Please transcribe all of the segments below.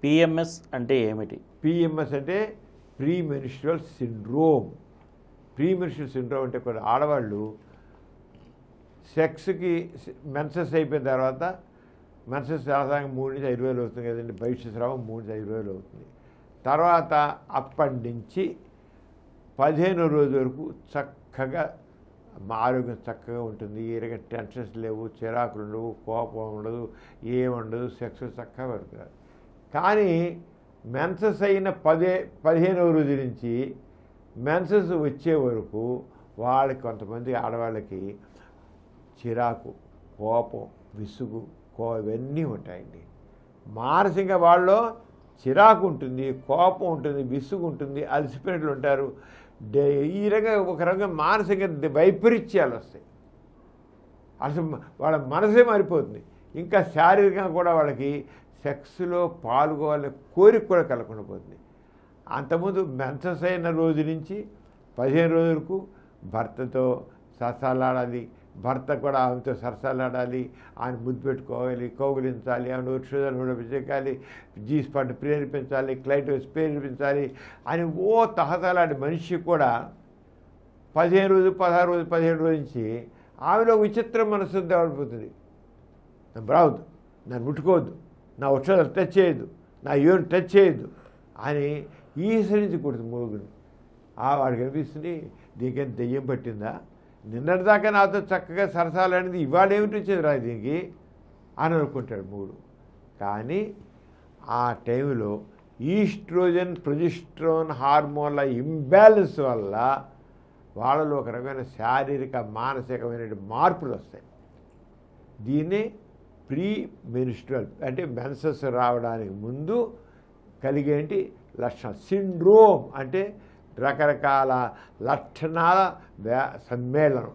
PMS అంటే ఏమిటి? PMS అంటే pre menstrual syndrome. Pre menstrual syndrome అంటే కొన్ని ఆడవాళ్ళు సెక్స్కి మెన్సెస్ అయిపోయిన తర్వాత మెన్సెస్ సాధారణంగా 3 నుంచి 5 రోజులు అవుతుంది కదండి, బయట స్రావం 3 నుంచి 5 రోజులు అవుతుంది. తర్వాత అప్పటి నుంచి 15వ రోజు వరకు చక్కగా ఆరోగ్యం చక్కగా ఉంటుంది. ఏ టెన్షన్స్ లేవు, చిరాకులు ఉండవు, కోపం ఉండదు, ఏముండదు, సెక్స్ చక్కగా పడుతున్నారు. కానీ మెన్సెస్ అయిన 15వ రోజు నుంచి మెన్సెస్ వచ్చే వరకు వాళ్ళకి కొంతమంది ఆడవాళ్ళకి చిరాకు, కోపం, విసుగు, ఇవన్నీ ఉంటాయండి. మానసికంగా వాళ్ళలో చిరాకు ఉంటుంది, కోపం ఉంటుంది, విసుగు ఉంటుంది, అలసిపోయినట్లు ఉంటారు. ఈ రకంగా ఒక రకంగా మానసికంగా వైపరీత్యాలు వస్తాయి. అసలు వాళ్ళ మనసే మారిపోతుంది. ఇంకా శారీరకంగా కూడా వాళ్ళకి సెక్స్లో పాల్గొవాలనే కోరిక కూడా కలగకుండా పోతుంది. అంతకుముందు మెన్సెస్ అయిన రోజు నుంచి 15 రోజులకు భర్తతో సరసాలాడాలి, భర్త కూడా ఆమెతో సరసాలాడాలి, ఆయన ముద్దు పెట్టుకోవాలి, కౌగిలించాలి, ఆమె ఔషధాలు నడిపించాలి, జీస్పాట్ ప్రేరేపించాలి, క్లైటోస్ ప్రేరేపించాలి అని తహతలాంటి మనిషి కూడా 15 రోజు, 16 రోజు, 17 రోజు నుంచి ఆమెలో విచిత్ర మనసు దేవడిపోతుంది. నన్ను రావద్దు, నన్ను ముట్టుకోవద్దు, నా ఔషధాలు టచ్ చేయొద్దు, నా యూరిన్ టచ్ చేయొద్దు అని ఈసరించకూడదు మూగుని. వాడికి అనిపిస్తుంది దీనికేం దెయ్యం పట్టిందా, నిన్నటిదాకా నాతో చక్కగా సరసాలనేది ఇవాళ ఏమిటి వచ్చేది రా దీనికి అని అనుకుంటాడు మూడు. కానీ ఆ టైంలో ఈస్ట్రోజన్, ప్రొజెస్ట్రాన్ హార్మోన్ల ఇంబ్యాలెన్స్ వల్ల వాళ్ళలో ఒక రకమైన శారీరక మానసికమైన మార్పులు వస్తాయి. దీన్నే ప్రీ మెన్స్ట్రువల్ అంటే మెన్సెస్ రావడానికి ముందు కలిగేంటి లక్షణాలు. సిండ్రోమ్ అంటే రకరకాల లక్షణాల సమ్మేళనం.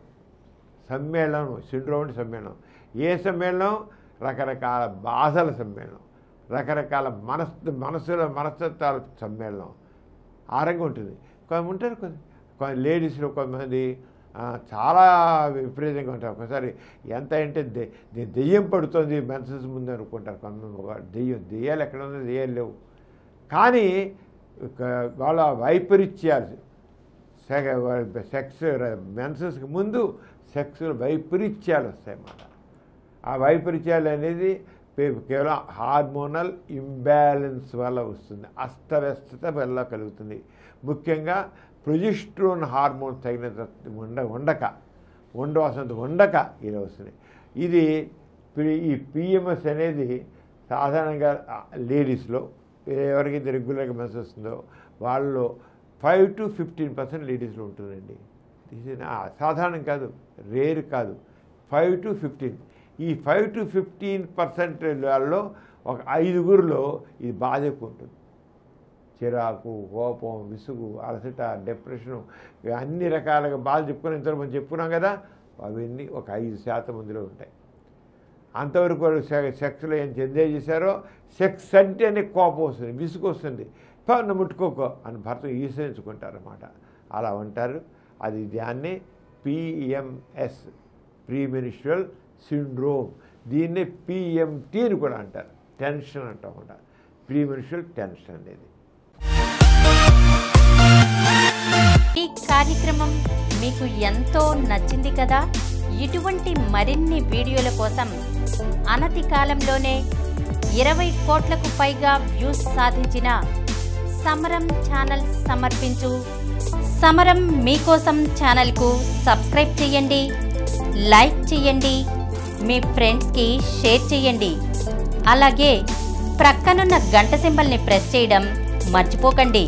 సిండ్రోమ్ అంటే సమ్మేళనం. ఏ సమ్మేళనం? రకరకాల బాధల సమ్మేళనం, రకరకాల మనస్తత్వాల సమ్మేళనం. ఆ రంగం ఉంటుంది. కొంత ఉంటారు కొన్ని లేడీస్లో కొంతమంది చాలా విపరీతంగా ఉంటారు. ఒకసారి ఎంత అంటే దెయ్యం పడుతుంది మెన్సెస్ ముందు అనుకుంటారు కొంతమంది. దెయ్యాలు ఎక్కడ ఉంది, దెయ్యాలు లేవు. కానీ వాళ్ళ వైపరీత్యాలు సెక్స్ మెన్సెస్కి ముందు సెక్స్ వైపరీత్యాలు వస్తాయన్నమాట. ఆ వైపరీత్యాలు అనేది కేవలం హార్మోనల్ ఇంబ్యాలెన్స్ వల్ల వస్తుంది, అస్తవ్యస్తత వల్ల కలుగుతుంది. ముఖ్యంగా ప్రొజెస్ట్రాన్ హార్మోన్ తగినంత ఉండక ఇలా వస్తుంది. ఇది ఈ పిఎంఎస్ అనేది సాధారణంగా లేడీస్లో ఎవరికైతే రెగ్యులర్గా మెన్సెస్ వస్తుందో వాళ్ళలో 5 to 15% లేడీస్లో ఉంటుందండి. ఇది సాధారణం కాదు, రేర్ కాదు, 5 to 15. ఈ 5 to 15% వాళ్ళలో ఒక 5గురిలో ఇది బాధ ఎక్కువ ఉంటుంది. చిరాకు, కోపం, విసుగు, అలసట, డిప్రెషను, అన్ని రకాలుగా బాధ ఇంతవరకు మనం చెప్పుకున్నాం కదా, అవన్నీ ఒక 5% మందిలో ఉంటాయి. అంతవరకు వాళ్ళు సెక్స్లో ఏం ఎంజాయ్ చేశారో సెక్స్ అంటేనే కోపం వస్తుంది, విసుగు వస్తుంది, పన్ను ముట్టుకోకో అని భర్త ఈసరించుకుంటారన్నమాట. అలా ఉంటారు. అది దాన్ని పిఎంఎస్ ప్రీ మెన్స్ట్రువల్ సిండ్రోమ్. దీన్నే పిఎంటీ అని కూడా అంటారు, టెన్షన్ అంటామన్నమాట. ప్రీ మెన్స్ట్రువల్ టెన్షన్ అనేది. ఈ కార్యక్రమం మీకు ఎంతో నచ్చింది కదా. ఇటువంటి మరిన్ని వీడియోల కోసం అనతి కాలంలోనే 20 కోట్లకు పైగా వ్యూస్ సాధించిన సమరం ఛానల్ సమర్పించు సమరం మీకోసం ఛానల్కు సబ్స్క్రైబ్ చేయండి, లైక్ చేయండి, మీ ఫ్రెండ్స్కి షేర్ చేయండి. అలాగే ప్రక్కనున్న గంట సింబల్ని ప్రెస్ చేయడం మర్చిపోకండి.